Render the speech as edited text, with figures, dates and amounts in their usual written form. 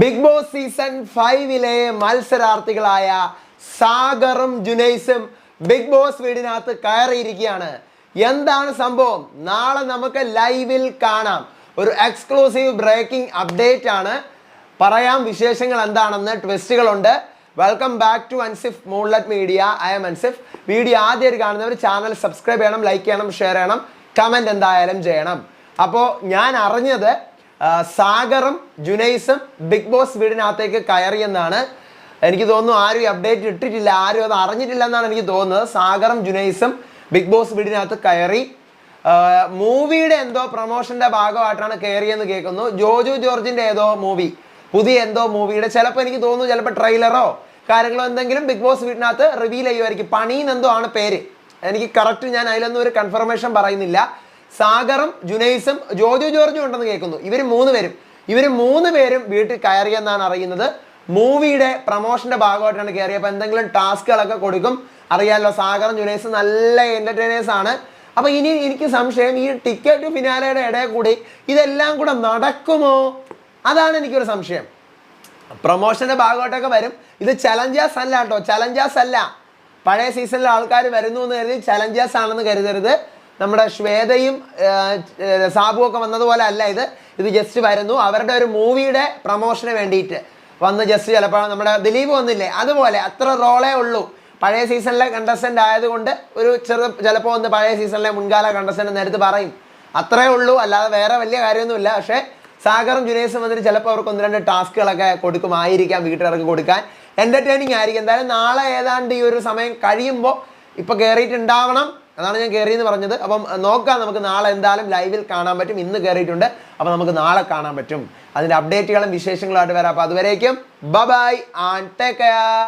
Big Boss season 5-ലെ മത്സരാർത്ഥികളായ സാഗറും ജുനൈസും ബിഗ് ബോസ് വീടിനകത്ത് കയറിയിരിക്കുകയാണ്. എന്താണ് സംഭവം? നാളെ നമുക്ക് ലൈവിൽ കാണാം. ഒരു എക്സ്ക്ലൂസീവ് ബ്രേക്കിംഗ് അപ്ഡേറ്റ് ആണ്. പറയാം വിശേഷങ്ങൾ എന്താണെന്ന്. ട്വിസ്റ്റുകളുണ്ട്. Welcome back to Ansif Moonlight Media. I am Ansif. Video ആദ്യമായിട്ട് കാണുന്നവർ ചാനൽ സബ്സ്ക്രൈബ് ചെയ്യണം, ലൈക്ക് ചെയ്യണം, ഷെയർ ചെയ്യണം, കമൻറ്റ് എന്തായാലും ചെയ്യണം. അപ്പോൾ ഞാൻ അറിഞ്ഞത് സാഗറും ജുനൈസും ബിഗ് ബോസ് വീടിനകത്തേക്ക് കയറിയെന്നാണ്. എനിക്ക് തോന്നുന്നു ആരും അപ്ഡേറ്റ് ഇട്ടിട്ടില്ല, ആരും അത് അറിഞ്ഞിട്ടില്ല എന്നാണ് എനിക്ക് തോന്നുന്നത്. സാഗറും ജുനൈസും ബിഗ് ബോസ് വീടിനകത്ത് കയറി. മൂവിയുടെ എന്തോ പ്രൊമോഷൻ്റെ ഭാഗമായിട്ടാണ് കയറിയെന്ന് കേൾക്കുന്നു. ജോജു ജോർജിൻ്റെ ഏതോ മൂവി, പുതിയ എന്തോ മൂവിയുടെ ചിലപ്പോൾ എനിക്ക് തോന്നുന്നു ചിലപ്പോൾ ട്രെയിലറോ കാര്യങ്ങളോ എന്തെങ്കിലും ബിഗ് ബോസ് വീടിനകത്ത് റിവീൽ ചെയ്യുമായിരിക്കും. പണിയെന്നെന്തോ ആണ് പേര്. എനിക്ക് കറക്റ്റ് ഞാൻ അതിലൊന്നും ഒരു കൺഫർമേഷൻ പറയുന്നില്ല. സാഗറും ജുനൈസും ജോജു ജോർജും ഉണ്ടെന്ന് കേൾക്കുന്നു. ഇവർ മൂന്ന് പേരും വീട്ടിൽ കയറിയെന്നാണ് അറിയുന്നത്. മൂവിയുടെ പ്രൊമോഷന്റെ ഭാഗമായിട്ടാണ് കയറിയത്. അപ്പോൾ എന്തെങ്കിലും ടാസ്കുകളൊക്കെ കൊടുക്കും. അറിയാമല്ലോ, സാഗറും ജുനൈസും നല്ല എൻ്റർടൈനേഴ്സ് ആണ്. അപ്പോൾ ഇനി എനിക്ക് സംശയം, ഈ ടിക്കറ്റ് ഫിനാലയുടെ ഇടയിൽ കൂടി ഇതെല്ലാം കൂടെ നടക്കുമോ? അതാണ് എനിക്കൊരു സംശയം. പ്രൊമോഷന്റെ ഭാഗമായിട്ടൊക്കെ വരും. ഇത് ചലഞ്ചേഴ്സ് അല്ല കേട്ടോ, ചലഞ്ചേഴ്സ് അല്ല. പഴയ സീസണിലെ ആൾക്കാർ വരുന്നു എന്ന് കരുതി ചലഞ്ചേഴ്സ് ആണെന്ന് കരുതരുത്. നമ്മുടെ ശ്വേതയും സാബുവും ഒക്കെ വന്നതുപോലെ അല്ല ഇത് ജസ്റ്റ് വരുന്നു. അവരുടെ ഒരു മൂവിയുടെ പ്രൊമോഷന് വേണ്ടിയിട്ട് വന്ന് ജസ്റ്റ് ചിലപ്പോൾ നമ്മുടെ ദിലീപ് വന്നില്ലേ, അതുപോലെ അത്ര റോളേ ഉള്ളൂ. പഴയ സീസണിലെ കണ്ടസ്റ്റൻ്റ് ആയതുകൊണ്ട് ഒരു ചിലപ്പോൾ ഒന്ന് പഴയ സീസണിലെ മുൻകാല കണ്ടസ്റ്റൻ്റ് നേരത്തെ പറയും, അത്രേ ഉള്ളൂ. അല്ലാതെ വേറെ വലിയ കാര്യമൊന്നുമില്ല. പക്ഷേ സാഗറും ജുനൈസും വന്നിട്ട് ചിലപ്പോൾ അവർക്ക് ഒന്ന് രണ്ട് ടാസ്കുകളൊക്കെ കൊടുക്കുമായിരിക്കാം, വീട്ടുകാർക്ക് കൊടുക്കാൻ. എൻ്റർടൈനിങ് ആയിരിക്കും. എന്തായാലും നാളെ ഏതാണ്ട് ഈ ഒരു സമയം കഴിയുമ്പോൾ ഇപ്പോൾ കയറിയിട്ടുണ്ടാവണം. അതാണ് ഞാൻ കയറിയെന്ന് പറഞ്ഞത്. അപ്പം നോക്കാം, നമുക്ക് നാളെ എന്തായാലും ലൈവിൽ കാണാൻ പറ്റും. ഇന്ന് കയറിയിട്ടുണ്ട്, അപ്പോൾ നമുക്ക് നാളെ കാണാൻ പറ്റും. അതിൻ്റെ അപ്ഡേറ്റുകളും വിശേഷങ്ങളുമായിട്ട് വരാം. അപ്പോൾ അതുവരേക്കും ബൈ ആൻഡ് ടേക്ക് കെയർ.